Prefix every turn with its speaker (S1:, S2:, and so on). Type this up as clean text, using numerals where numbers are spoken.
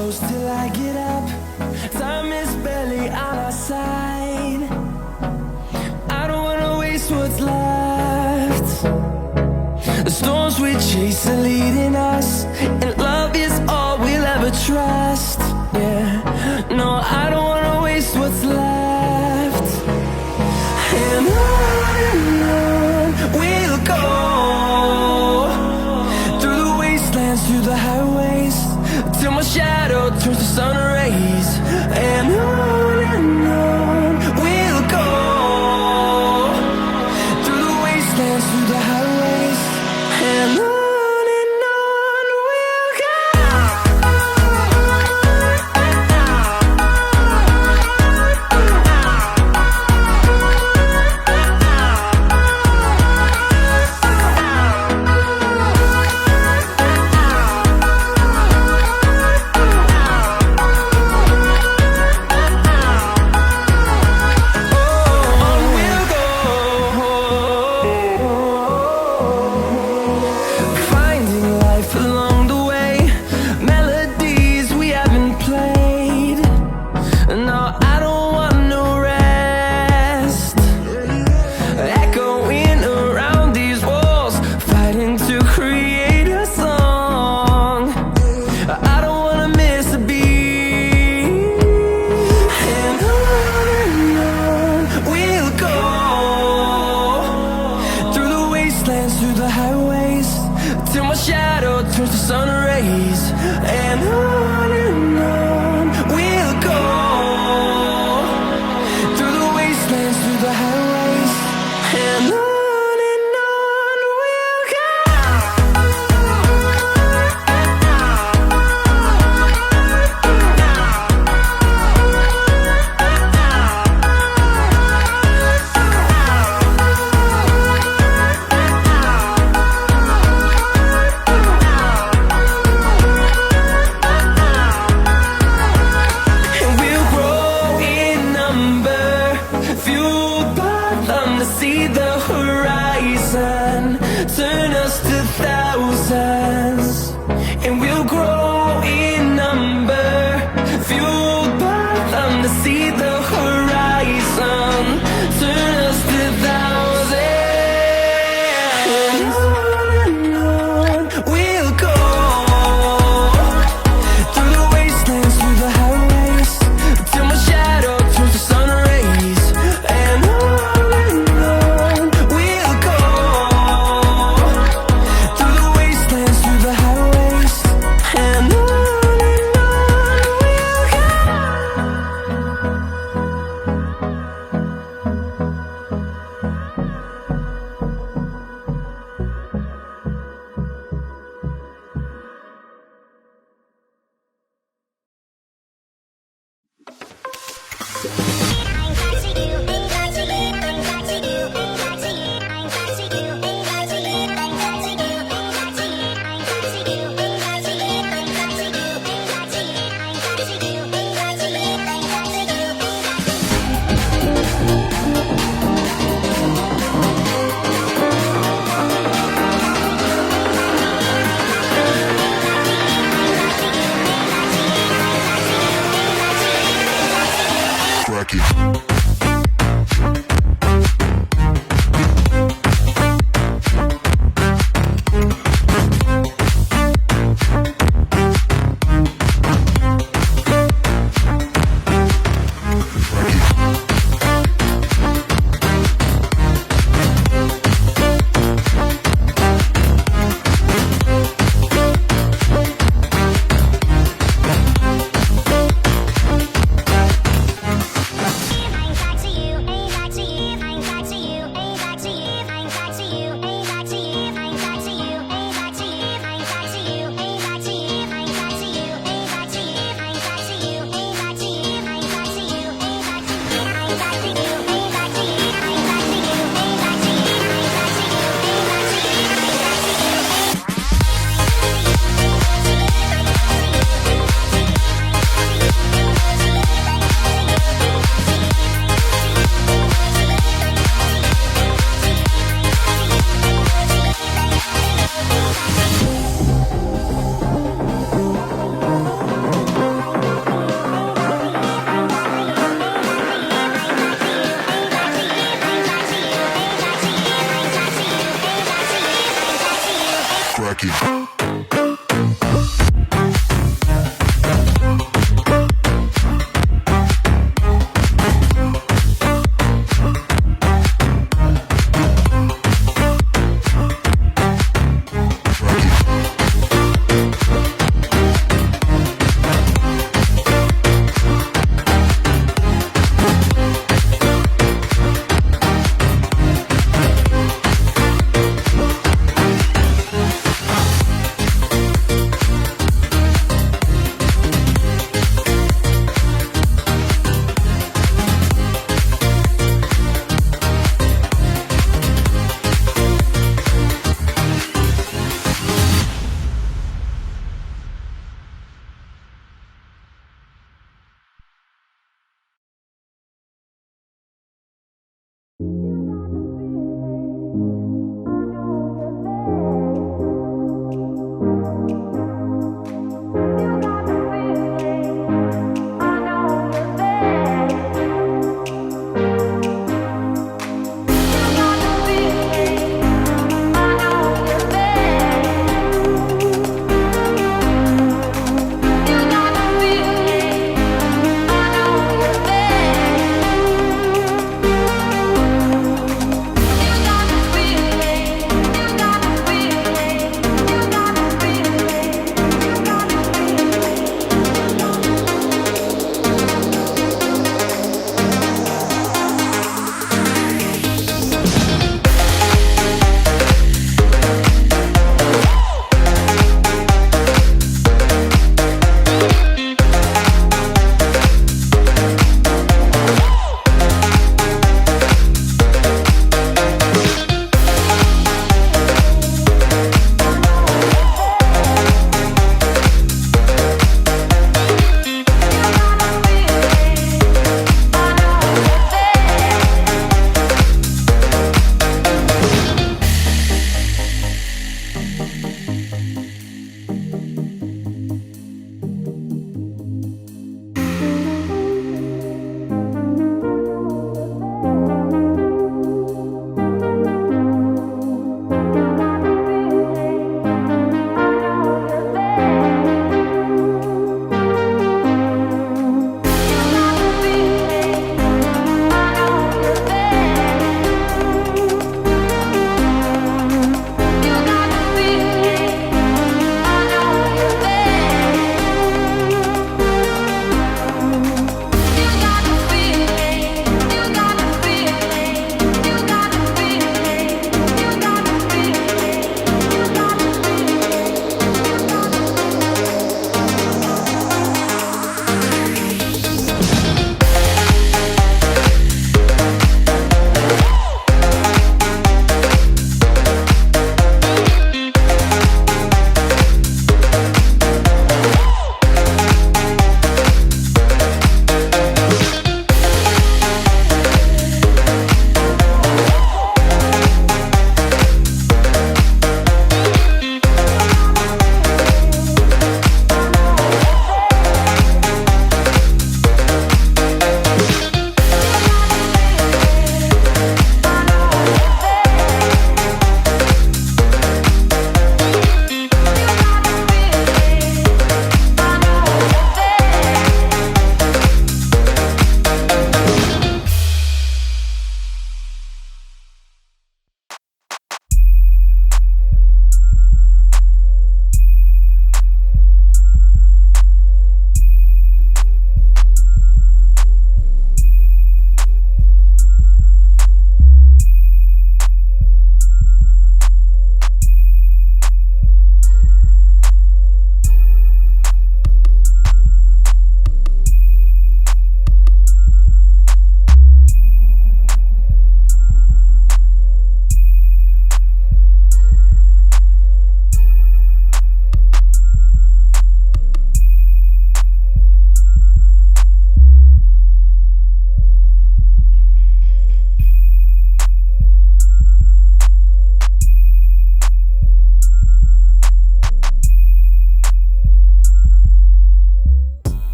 S1: close till I get up. Time is barely on our side. I don't wanna waste what's left. The storms we chase are leading us, and love is all we'll ever trust. Yeah, no, I don't wanna waste what's left. And on we'll go, through the wastelands, through the highways, till my shadow turns to sun rays. And on we'll go, through the wastelands, through the highways, and on we'll go. Through the highways, till my shadow turns to sun rays. And on we'll go, through the wastelands, through the highways, and on we'll go. See the horizon, turn us to thousands, and we'll grow in number, fueled by them to see the horizon, turn us to thousands, and on we'll go, through the wastelands, through the highways, till my shadow turns to sun rays. And
S2: Rocky.